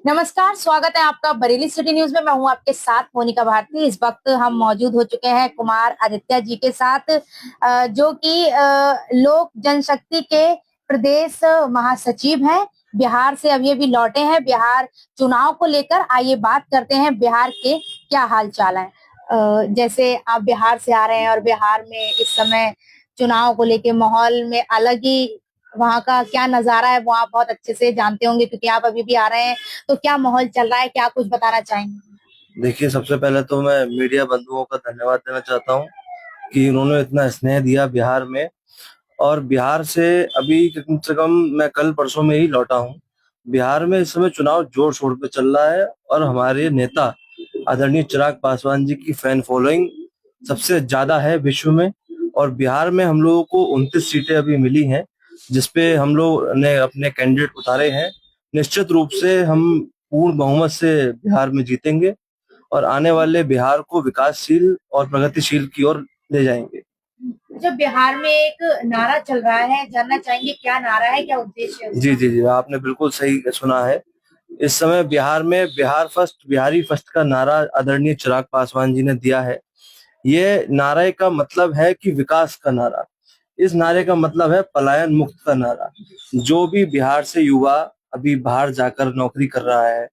नमस्कार, स्वागत है आपका बरेली सिटी न्यूज में। मैं हूं आपके साथ मोनिका भारती। इस वक्त हम मौजूद हो चुके हैं कुमार आदित्य जी के साथ, जो कि लोक जनशक्ति के प्रदेश महासचिव हैं। बिहार से अभी लौटे हैं। बिहार चुनाव को लेकर आइए बात करते हैं, बिहार के क्या हाल चाल है। जैसे आप बिहार से आ रहे हैं और बिहार में इस समय चुनाव को लेकर माहौल में अलग ही वहाँ का क्या नजारा है वो आप बहुत अच्छे से जानते होंगे, क्योंकि आप अभी भी आ रहे हैं। तो क्या माहौल चल रहा है, क्या कुछ बताना चाहेंगे? देखिए, सबसे पहले तो मैं मीडिया बंधुओं का धन्यवाद देना चाहता हूँ कि उन्होंने इतना स्नेह दिया बिहार में। और बिहार से अभी कम से कम मैं कल परसों में ही लौटा हूँ। बिहार में इस समय चुनाव जोर शोर पे चल रहा है और हमारे नेता आदरणीय चिराग पासवान जी की फैन फॉलोइंग सबसे ज्यादा है विश्व में। और बिहार में हम लोगों को 29 सीटें अभी मिली हैं, जिसपे हम लोग ने अपने कैंडिडेट उतारे हैं। निश्चित रूप से हम पूर्ण बहुमत से बिहार में जीतेंगे और आने वाले बिहार को विकासशील और प्रगतिशील की ओर ले जाएंगे। जब बिहार में एक नारा चल रहा है, जानना चाहेंगे क्या नारा है, क्या उद्देश्य है जी उसका? जी जी, आपने बिल्कुल सही सुना है। इस समय बिहार में बिहार फर्स्ट बिहारी फर्स्ट का नारा आदरणीय चिराग पासवान जी ने दिया है। ये नारे का मतलब है कि विकास का नारा। इस नारे का मतलब है पलायन मुक्त का नारा। जो भी बिहार से युवा अभी बाहर जाकर नौकरी कर रहा है,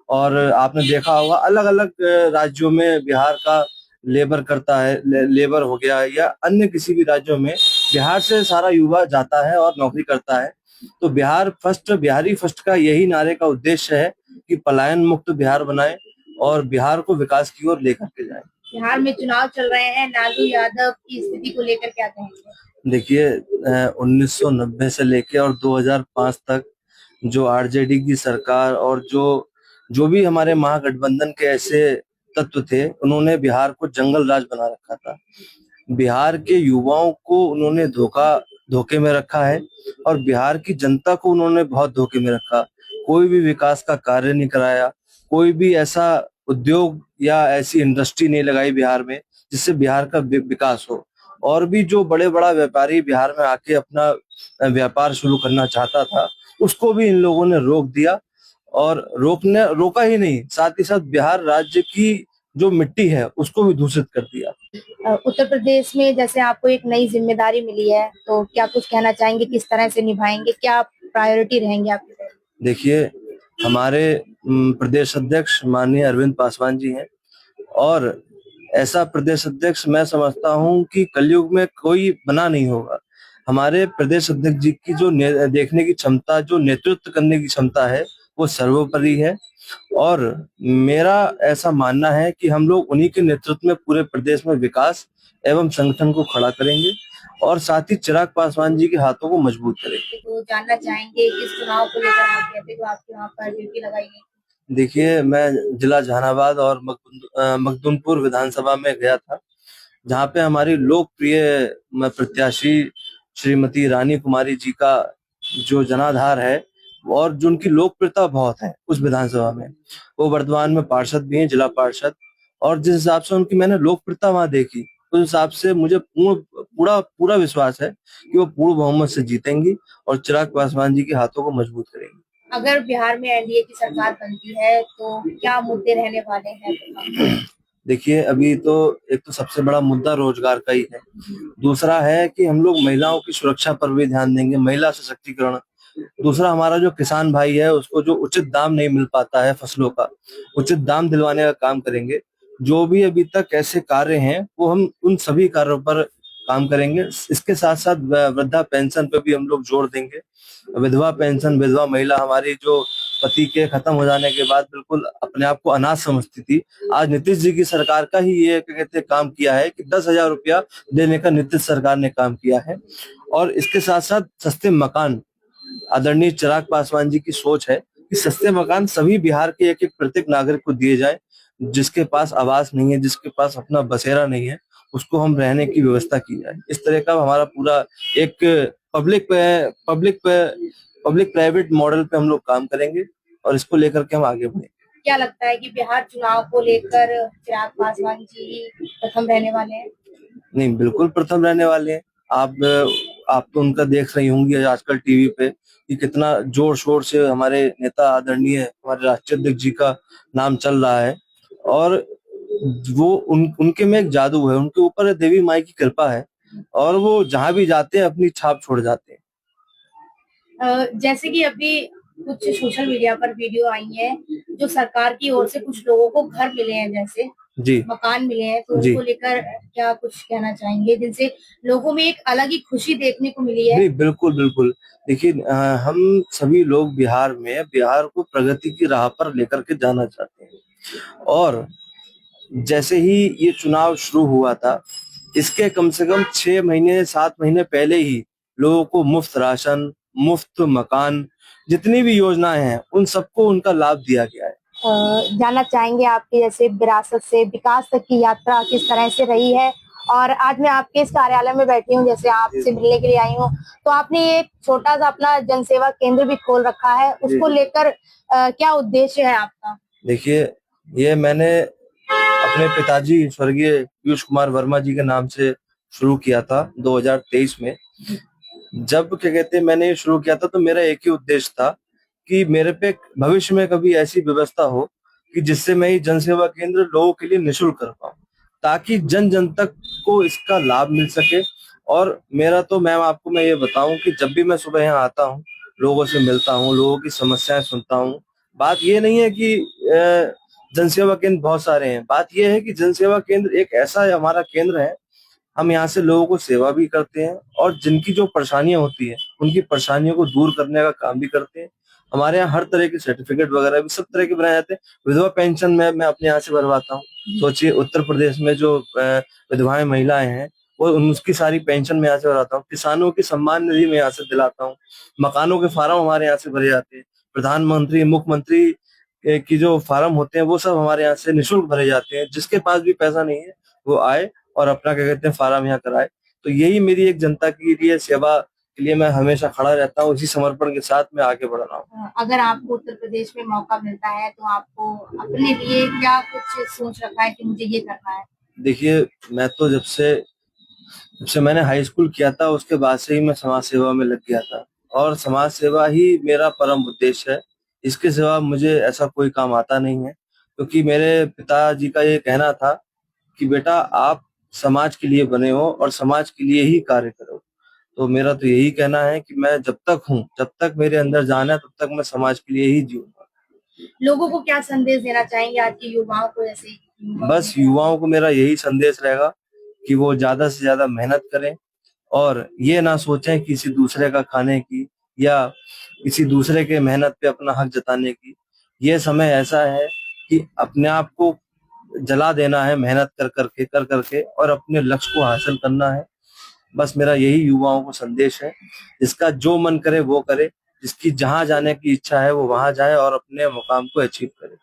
और आपने देखा होगा अलग अलग राज्यों में बिहार का लेबर करता है, लेबर हो गया या अन्य किसी भी राज्यों में बिहार से सारा युवा जाता है और नौकरी करता है। तो बिहार फर्स्ट बिहारी फर्स्ट का यही नारे का उद्देश्य है कि पलायन मुक्त बिहार बनाए और बिहार को विकास की ओर लेकर के जाए। बिहार में चुनाव चल रहे हैं, लालू यादव की स्थिति को लेकर क्या कहेंगे? देखिए, 1990 से लेके और 2005 तक जो आरजेडी की सरकार और जो जो भी हमारे महागठबंधन के ऐसे तत्व थे, उन्होंने बिहार को जंगल राज बना रखा था। बिहार के युवाओं को उन्होंने धोखे में रखा है और बिहार की जनता को उन्होंने बहुत धोखे में रखा। कोई भी विकास का कार्य नहीं कराया, कोई भी ऐसा उद्योग या ऐसी इंडस्ट्री नहीं लगाई बिहार में जिससे बिहार का विकास हो। और भी जो बड़े बड़ा व्यापारी बिहार में आके अपना व्यापार शुरू करना चाहता था, उसको भी इन लोगों ने रोक दिया। और रोका ही नहीं, साथ ही साथ बिहार राज्य की जो मिट्टी है उसको भी दूषित कर दिया। उत्तर प्रदेश में जैसे आपको एक नई जिम्मेदारी मिली है, तो क्या कुछ कहना चाहेंगे, किस तरह से निभाएंगे, क्या प्रायोरिटी रहेंगे आपकी? देखिए, हमारे प्रदेश अध्यक्ष माननीय अरविंद पासवान जी हैं। और ऐसा प्रदेश अध्यक्ष मैं समझता हूं कि कलयुग में कोई बना नहीं होगा। हमारे प्रदेश अध्यक्ष जी की जो देखने की क्षमता, जो नेतृत्व करने की क्षमता है, वो सर्वोपरि है। और मेरा ऐसा मानना है कि हम लोग उन्हीं के नेतृत्व में पूरे प्रदेश में विकास एवं संगठन को खड़ा करेंगे और साथ ही चिराग पासवान जी के हाथों को मजबूत करेंगे। तो जानना चाहेंगे किस चुनाव को लेकर आप कहते जो आपके वहाँ पर ड्यूटी लगाई गई? देखिए, मैं जिला जहानाबाद और मखदुमपुर विधानसभा में गया था, जहाँ पे हमारी लोकप्रिय प्रत्याशी श्रीमती रानी कुमारी जी का जो जनाधार है और जो उनकी लोकप्रियता बहुत है उस विधानसभा में। वो वर्तमान में पार्षद भी हैं, जिला पार्षद। और जिस हिसाब से उनकी मैंने लोकप्रियता वहां देखी, उस हिसाब से मुझे पूरा पूरा विश्वास है कि वो पूर्ण बहुमत से जीतेंगी और चिराग पासवान जी के हाथों को मजबूत करेंगी। अगर बिहार में एनडीए की सरकार बनती है तो क्या मुद्दे रहने वाले हैं? देखिए, अभी तो एक तो सबसे बड़ा मुद्दा रोजगार का ही है। दूसरा है कि हम लोग महिलाओं की सुरक्षा पर भी ध्यान देंगे, महिला सशक्तिकरण। दूसरा, हमारा जो किसान भाई है उसको जो उचित दाम नहीं मिल पाता है फसलों का, उचित दाम दिलवाने का काम करेंगे। जो भी अभी तक ऐसे कार्य हैं वो हम उन सभी कार्यों पर काम करेंगे। इसके साथ साथ वृद्धा पेंशन पे भी हम लोग जोर देंगे। विधवा पेंशन, विधवा महिला हमारी जो पति के खत्म हो जाने के बाद बिल्कुल अपने आप को अनाथ समझती थी, आज नीतीश जी की सरकार का ही ये क्या कहते हैं काम किया है कि 10,000 रुपया देने का नीतीश सरकार ने काम किया है। और इसके साथ साथ सस्ते मकान, आदरणीय चिराग पासवान जी की सोच है कि सस्ते मकान सभी बिहार के एक एक प्रत्येक नागरिक को दिए जाए। जिसके पास आवास नहीं है, जिसके पास अपना बसेरा नहीं है, उसको हम रहने की व्यवस्था की जाए। इस तरह का हमारा पूरा एक public public public private model पे हम लोग काम करेंगे और इसको लेकर के हम आगे बढ़ेंगे। क्या लगता है कि बिहार चुनाव को लेकर चिराग पासवान जी प्रथम रहने वाले हैं? नहीं, बिल्कुल प्रथम रहने वाले हैं। आप आप तो उनका देख रही होंगी आजकल टीवी पे कि कितना जोर शोर से हमारे नेता आदरणीय हमारे राष्ट्रीय अध्यक्ष जी का नाम चल रहा है। और वो उनके में एक जादू है, उनके ऊपर देवी माई की कृपा है और वो जहां भी जाते हैं अपनी छाप छोड़ जाते हैं। जैसे कि अभी कुछ सोशल मीडिया पर वीडियो आई है, जो सरकार की ओर से कुछ लोगों को घर मिले हैं, जैसे जी मकान मिले हैं, तो जी उनको लेकर क्या कुछ कहना चाहेंगे, जिनसे लोगों में एक अलग ही खुशी देखने को मिली है? नहीं, बिल्कुल बिल्कुल। देखिए हम सभी लोग बिहार को प्रगति की राह पर लेकर के जाना चाहते हैं। और जैसे ही ये चुनाव शुरू हुआ था, इसके कम से कम 6 महीने 7 महीने पहले ही लोगों को मुफ्त राशन, मुफ्त मकान, जितनी भी योजनाएं हैं उन सबको उनका लाभ दिया गया है। जानना चाहेंगे आपकी जैसे विरासत से विकास तक की यात्रा किस तरह से रही है, और आज मैं आपके इस कार्यालय में बैठी हूँ, जैसे आपसे मिलने के लिए आई हूँ, तो आपने एक छोटा सा अपना जनसेवा केंद्र भी खोल रखा है, उसको लेकर क्या उद्देश्य है आपका? देखिए, ये मैंने अपने पिताजी स्वर्गीय पीयूष कुमार वर्मा जी के नाम से शुरू किया था 2023 में। जब क्या कहते हैं मैंने ये शुरू किया था तो मेरा एक ही उद्देश्य था कि मेरे पे भविष्य में कभी ऐसी व्यवस्था हो कि जिससे मैं ये जनसेवा केंद्र लोगों के लिए निःशुल्क कर पाऊं, ताकि जन जन तक को इसका लाभ मिल सके। और मेरा तो मैम आपको मैं ये बताऊं कि जब भी मैं सुबह यहाँ आता हूँ, लोगों से मिलता हूँ, लोगों की समस्याएं सुनता हूँ। बात ये नहीं है कि जनसेवा केंद्र बहुत सारे हैं, बात ये है कि जनसेवा केंद्र एक ऐसा हमारा केंद्र है, हम यहाँ से लोगों को सेवा भी करते हैं और जिनकी जो परेशानियां होती है उनकी परेशानियों को दूर करने का काम भी करते हैं। हमारे यहाँ हर तरह के सर्टिफिकेट वगैरह भी सब तरह के बनाए जाते हैं। विधवा पेंशन में मैं अपने यहाँ से भरवाता हूँ। सोचिए उत्तर प्रदेश में जो विधवाएं महिलाएं हैं वो उसकी सारी पेंशन में यहाँ से भरवाता हूँ। किसानों की सम्मान निधि में यहाँ से दिलाता हूँ। मकानों के फार्म हमारे यहाँ से भरे जाते हैं। प्रधानमंत्री मुख्यमंत्री की जो फार्म होते हैं वो सब हमारे यहाँ से निःशुल्क भरे जाते हैं। जिसके पास भी पैसा नहीं है वो आए और अपना क्या कहते हैं फार्म यहाँ कराए। तो यही मेरी एक जनता के लिए सेवा के लिए मैं हमेशा खड़ा रहता हूँ, इसी समर्पण के साथ मैं आगे बढ़ रहा हूँ। अगर आपको उत्तर प्रदेश में मौका मिलता है तो आपको अपने लिए क्या कुछ सोच रखा है कि मुझे ये करना है? देखिए, मैं तो जब से मैंने हाई स्कूल किया था उसके बाद से ही मैं समाज सेवा में लग गया था और समाज सेवा ही मेरा परम उद्देश्य है। इसके सिवा मुझे ऐसा कोई काम आता नहीं है, क्योंकि मेरे पिताजी का ये कहना था कि बेटा आप समाज के लिए बने हो और समाज के लिए ही कार्य करो। तो मेरा तो यही कहना है कि मैं जब तक हूँ, जब तक मेरे अंदर जान है, तब तक मैं समाज के लिए ही जीऊंगा। लोगों को क्या संदेश देना चाहेंगे आज के युवाओं को? जैसे बस युवाओं को मेरा यही संदेश रहेगा कि वो ज्यादा से ज्यादा मेहनत करें और ये ना सोचें किसी दूसरे का खाने की या किसी दूसरे के मेहनत पे अपना हक जताने की। ये समय ऐसा है कि अपने आप को जला देना है, मेहनत कर करके और अपने लक्ष्य को हासिल करना है। बस मेरा यही युवाओं को संदेश है। जिसका जो मन करे वो करे, जिसकी जहां जाने की इच्छा है वो वहां जाए और अपने मुकाम को अचीव करे।